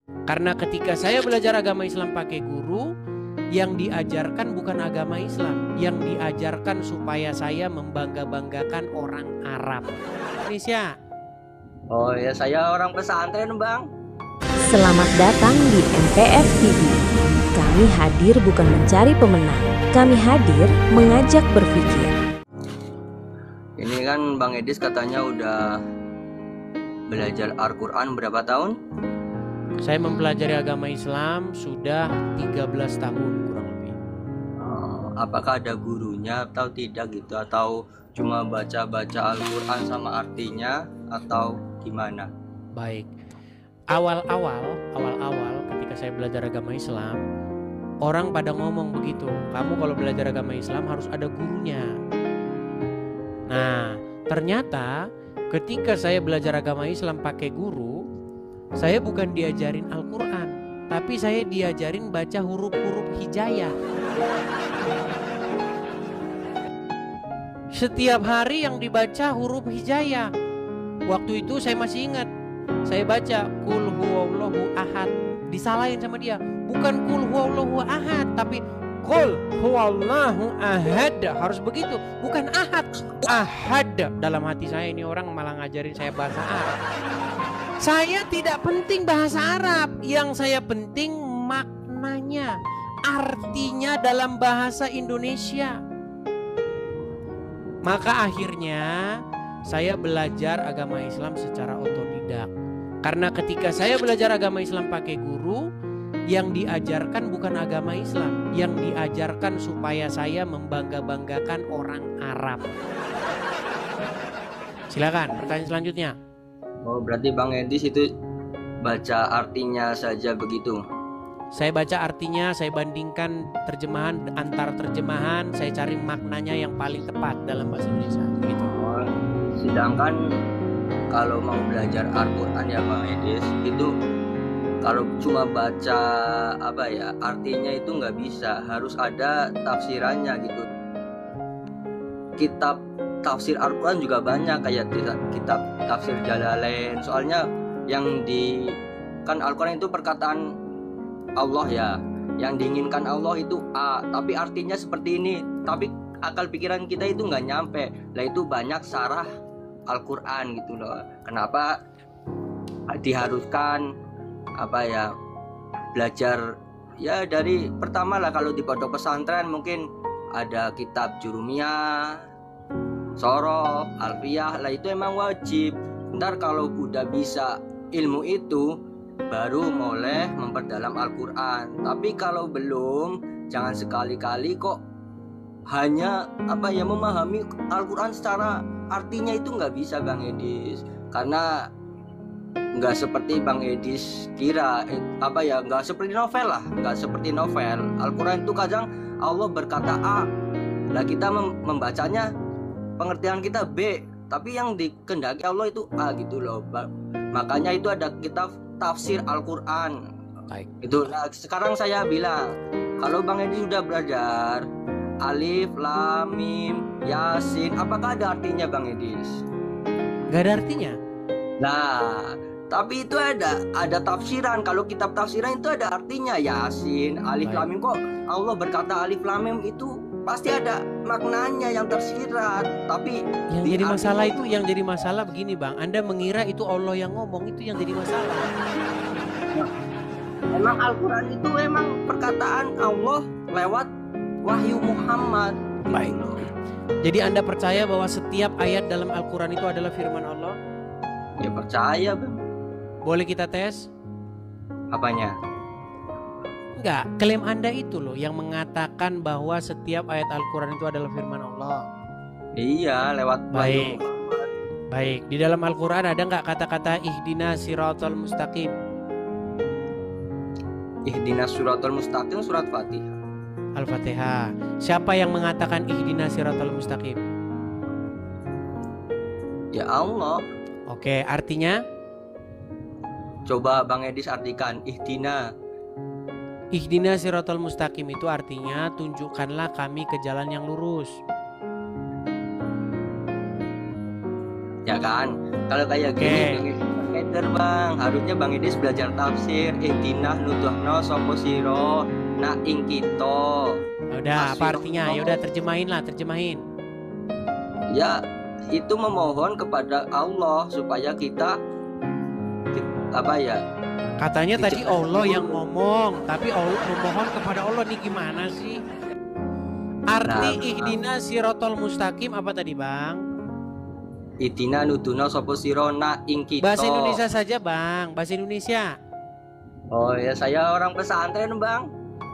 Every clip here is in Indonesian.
Karena ketika saya belajar agama Islam pakai guru, yang diajarkan bukan agama Islam, yang diajarkan supaya saya membangga-banggakan orang Arab. Indonesia. Oh ya, saya orang pesantren, Bang. Selamat datang di MPF TV. Kami hadir bukan mencari pemenang, kami hadir mengajak berpikir. Ini kan Bang Edis katanya udah belajar Al-Quran berapa tahun? Saya mempelajari agama Islam sudah 13 tahun kurang lebih. Apakah ada gurunya atau tidak gitu? Atau cuma baca-baca Al-Quran sama artinya atau gimana? Baik. Awal-awal ketika saya belajar agama Islam, orang pada ngomong begitu, kamu kalau belajar agama Islam harus ada gurunya. Nah, ternyata ketika saya belajar agama Islam pakai guru, saya bukan diajarin Al-Quran, tapi saya diajarin baca huruf-huruf hijaiyah. Setiap hari yang dibaca huruf hijaiyah. Waktu itu saya masih ingat, saya baca Qul huwallahu ahad. Disalahin sama dia, bukan Qul huwallahu ahad, tapi Qul huwallahu ahad. Harus begitu, bukan ahad, ahad. Dalam hati saya, ini orang malah ngajarin saya bahasa Arab. Saya tidak penting bahasa Arab, yang saya penting maknanya, artinya dalam bahasa Indonesia. Maka akhirnya saya belajar agama Islam secara otodidak. Karena ketika saya belajar agama Islam pakai guru, yang diajarkan bukan agama Islam, yang diajarkan supaya saya membangga-banggakan orang Arab. Silakan pertanyaan selanjutnya. Oh, berarti Bang Edis itu baca artinya saja begitu? Saya baca artinya, saya bandingkan terjemahan antar terjemahan, saya cari maknanya yang paling tepat dalam bahasa Indonesia. Begitu. Oh, sedangkan kalau mau belajar Al-Quran ya Bang Edis, itu kalau cuma baca artinya itu nggak bisa, harus ada tafsirannya gitu. Kitab tafsir Al-Quran juga banyak, kayak kitab tafsir Jalalain. Soalnya kan Al-Quran itu perkataan Allah ya, yang diinginkan Allah itu A, tapi artinya seperti ini, tapi akal pikiran kita itu nggak nyampe. Lah itu banyak sarah Al-Quran gitu loh. Kenapa diharuskan belajar ya dari pertama lah. Kalau di pondok pesantren mungkin ada kitab Jurumiyah, Shoroh, Alfiyah, lah itu emang wajib. Ntar kalau udah bisa ilmu itu baru mulai memperdalam Al-Quran. Tapi kalau belum, jangan sekali-kali kok hanya memahami Al-Quran secara artinya, itu nggak bisa Bang Edis. Karena nggak seperti Bang Edis kira, nggak seperti novel lah, nggak seperti novel. Al-Quran itu kadang Allah berkata A, lah kita membacanya pengertian kita B, tapi yang dikehendaki Allah itu A gitu loh. Makanya itu ada kitab tafsir Al-Quran. Baik. Itu. Nah, sekarang saya bilang, kalau Bang Edi sudah belajar Alif, Lam, Mim, Yasin, apakah ada artinya Bang Edis? Gak ada artinya. Nah, tapi itu ada tafsiran. Kalau kitab tafsiran itu ada artinya. Yasin, Alif, Lam, Mim. Kok Allah berkata Alif, Lam, Mim, itu pasti ada maknanya yang tersirat. Tapi yang jadi masalah begini Bang, Anda mengira itu Allah yang ngomong, itu yang jadi masalah. Emang Al-Quran itu emang perkataan Allah lewat wahyu Muhammad. Baik. Jadi Anda percaya bahwa setiap ayat dalam Al-Quran itu adalah firman Allah? Ya percaya Bang. Boleh kita tes? Apanya? Enggak, klaim Anda itu loh yang mengatakan bahwa setiap ayat Al-Quran itu adalah firman Allah. Iya, lewat wahyu. Baik, di dalam Al-Quran ada nggak kata-kata ihdina siratal mustaqim? Ihdina siratal mustaqim, surat Fatihah. Al-Fatihah. Siapa yang mengatakan ihdina siratal mustaqim? Ya Allah. Oke, artinya? Coba Bang Edis artikan ihdina. Ihdina siratal mustaqim itu artinya tunjukkanlah kami ke jalan yang lurus. Ya kan? Kalau kayak gini pinter bang. Harusnya Bang Idris belajar tafsir. Ihtinah nuduhno sopo siro na ing kita. Udah, apa artinya? Ya udah terjemahin lah, terjemahin. Ya, itu memohon kepada Allah supaya kita apa ya? Katanya tadi Allah yang ngomong, tapi Allah memohon kepada Allah nih gimana sih? Arti ihdina sirotol mustaqim apa tadi bang? Ihtina nuduhno sopo siro na ing kita. Bahasa Indonesia saja bang, bahasa Indonesia. Oh ya, saya orang pesantren bang.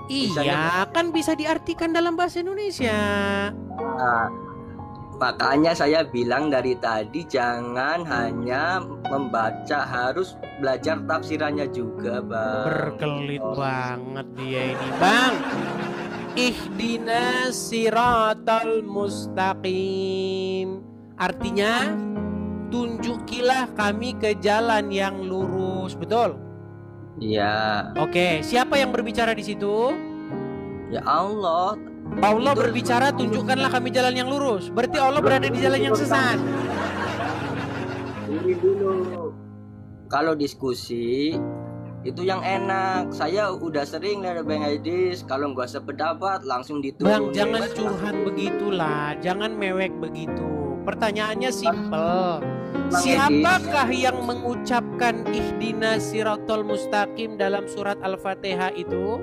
Iya, kan bisa diartikan dalam bahasa Indonesia. Nah, makanya saya bilang dari tadi jangan hanya membaca, harus belajar tafsirannya juga bang. Berkelit banget dia ini bang. Ihdinas siratal mustaqim. Artinya tunjukilah kami ke jalan yang lurus, betul? Iya. Oke, siapa yang berbicara di situ? Ya Allah. Allah Itu berbicara, tunjukkanlah kami jalan yang lurus. Berarti Allah berada di jalan yang sesat. Ini dulu. Kalau diskusi itu yang enak. Saya udah sering lihat Bang Idris kalau nggak sependapat langsung Bang, diturunin. jangan curhat begitulah, jangan mewek begitu. Pertanyaannya simpel. Siapakah yang mengucapkan ihdinas siratal mustaqim dalam surat Al-Fatihah itu?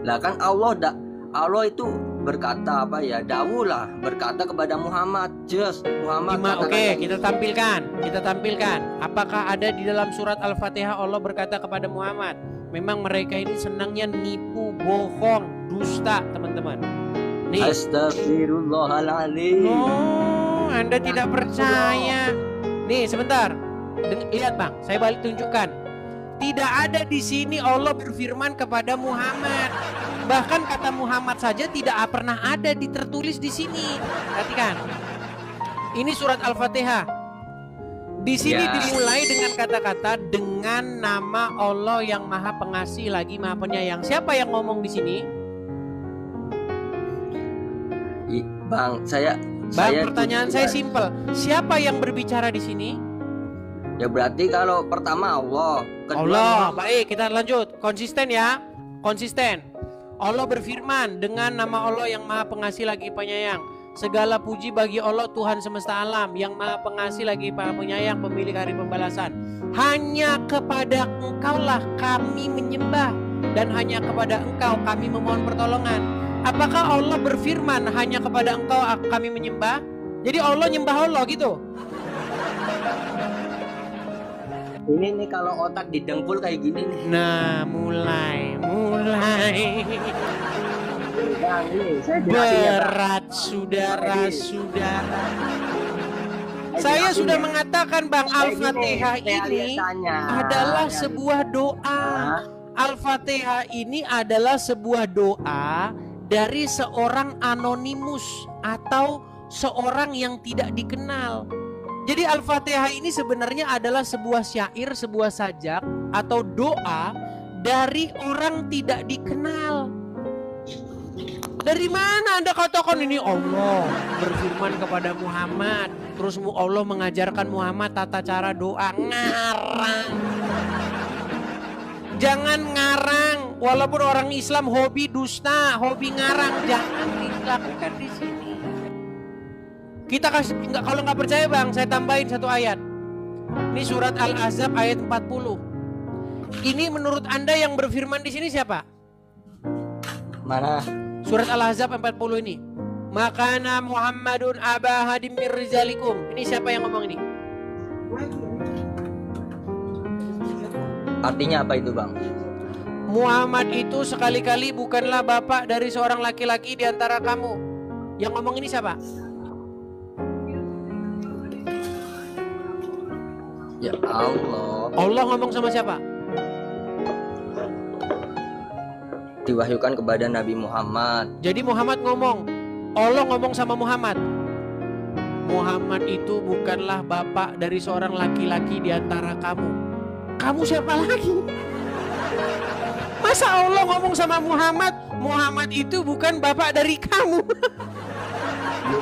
Lah kan Allah itu berkata apa ya? Dawulah berkata kepada Muhammad. Just Muhammad. Oke, kita tampilkan. Apakah ada di dalam surat Al-Fatihah Allah berkata kepada Muhammad? Memang mereka ini senangnya nipu, bohong, dusta, teman-teman. Nih. Astagfirullahaladzim. Oh, Anda tidak percaya. Nih, sebentar. Lihat bang, saya balik tunjukkan. Tidak ada di sini Allah berfirman kepada Muhammad. Bahkan kata Muhammad saja tidak pernah ada tertulis di sini. Perhatikan. Ini surat Al-Fatihah. Di sini dimulai dengan kata-kata dengan nama Allah yang Maha Pengasih lagi Maha Penyayang. Siapa yang ngomong di sini? Bang, pertanyaan saya simpel. Siapa yang berbicara di sini? Ya berarti kalau pertama Allah, kedua Allah. Baik, kita lanjut. Konsisten ya. Konsisten. Allah berfirman dengan nama Allah yang Maha Pengasih lagi Penyayang. Segala puji bagi Allah Tuhan semesta alam yang Maha Pengasih lagi Maha Penyayang, pemilik hari pembalasan. Hanya kepada Engkaulah kami menyembah dan hanya kepada Engkau kami memohon pertolongan. Apakah Allah berfirman hanya kepada Engkau kami menyembah? Jadi Allah nyembah Allah gitu. Ini nih kalau otak didengkul kayak gini nih. Nah, mulai. Bang, ini saya Berat saudara. Saya sudah mengatakan Bang, Al-Fatihah ini adalah sebuah doa. Al-Fatihah ini adalah sebuah doa dari seorang anonimus atau seorang yang tidak dikenal. Jadi Al-Fatihah ini sebenarnya adalah sebuah syair, sebuah sajak atau doa dari orang tidak dikenal. Dari mana Anda katakan ini Allah berfirman kepada Muhammad, terus Allah mengajarkan Muhammad tata cara doa? Ngarang. Jangan ngarang. Walaupun orang Islam hobi dusta, hobi ngarang, jangan dilakukan di sini. Kita kasih, kalau nggak percaya Bang, saya tambahin satu ayat. Ini surat Al-Ahzab ayat 40. Ini menurut Anda yang berfirman di sini siapa? Mana? Surat Al-Ahzab 40 ini. Makana Muhammadun aba hadim mir rizalikum. Ini siapa yang ngomong ini? Artinya apa itu Bang? Muhammad itu sekali-kali bukanlah bapak dari seorang laki-laki di antara kamu. Yang ngomong ini siapa? Ya Allah. Allah ngomong sama siapa? Diwahyukan kepada Nabi Muhammad. Jadi Muhammad ngomong, Allah ngomong sama Muhammad. Muhammad itu bukanlah bapak dari seorang laki-laki di antara kamu. Kamu siapa lagi? Masa Allah ngomong sama Muhammad, Muhammad itu bukan bapak dari kamu?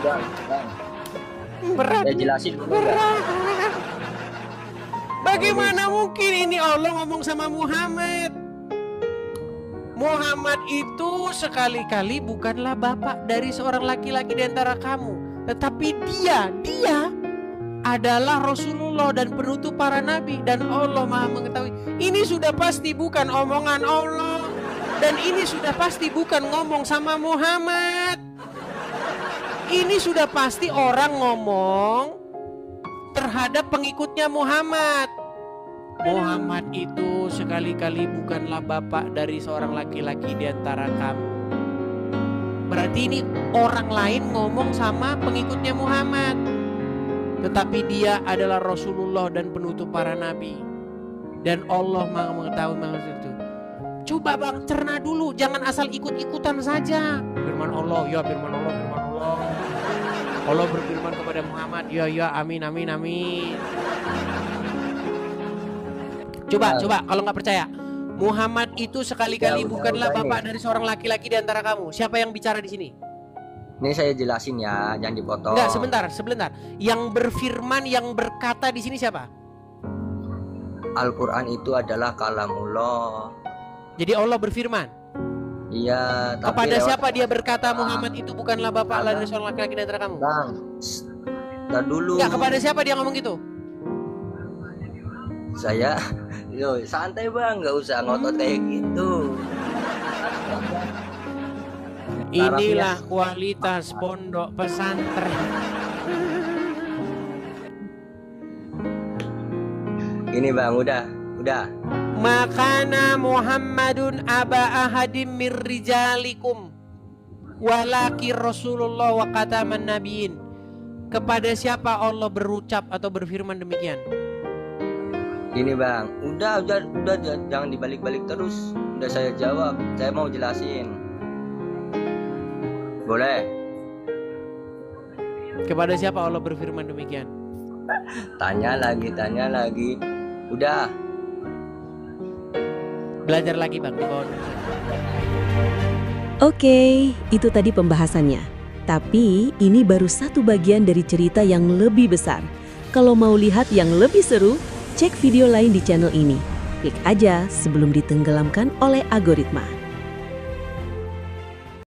Bang. Berat. Ya jelasin dulu. Berat. Bagaimana mungkin ini Allah ngomong sama Muhammad? Muhammad itu sekali-kali bukanlah bapak dari seorang laki-laki di antara kamu, tetapi dia adalah Rasulullah dan penutup para nabi, dan Allah Maha mengetahui. Ini sudah pasti bukan omongan Allah, dan ini sudah pasti bukan ngomong sama Muhammad. Ini sudah pasti orang ngomong terhadap pengikutnya Muhammad. Muhammad itu sekali-kali bukanlah bapak dari seorang laki-laki di antara kamu. Berarti ini orang lain ngomong sama pengikutnya Muhammad, tetapi dia adalah Rasulullah dan penutup para nabi, dan Allah Maha mengetahui maksud itu. Coba bang, cerna dulu, jangan asal ikut-ikutan saja. Firman Allah, ya firman Allah, firman Allah. Allah berfirman kepada Muhammad, ya amin amin amin. Coba kalau nggak percaya, Muhammad itu sekali-kali bukanlah bapak dari seorang laki-laki di antara kamu. Siapa yang bicara di sini? Ini saya jelasin ya, jangan dipotong. Enggak, sebentar. Yang berfirman, yang berkata di sini siapa? Al-Quran itu adalah kalamullah. Jadi Allah berfirman. Iya. Kepada siapa dia berkata Muhammad itu bukanlah bapak dari seorang laki-laki di antara kamu? Bang, tar dulu. Enggak, kepada siapa dia ngomong gitu? Saya, yo santai bang, nggak usah ngotot kayak gitu. Inilah kualitas pondok pesantren. Ini bang, udah. Makana Muhammadun aba ahadim mir rijalikum walaki Rasulullah wa khataman nabiyyin. Kepada siapa Allah berucap atau berfirman demikian? Ini bang, udah jangan dibalik-balik terus. Udah saya jawab, saya mau jelasin. Boleh? Kepada siapa Allah berfirman demikian? Tanya lagi. Udah. Belajar lagi bang. Oke, itu tadi pembahasannya. Tapi ini baru satu bagian dari cerita yang lebih besar. Kalau mau lihat yang lebih seru, cek video lain di channel ini. Klik aja sebelum ditenggelamkan oleh algoritma.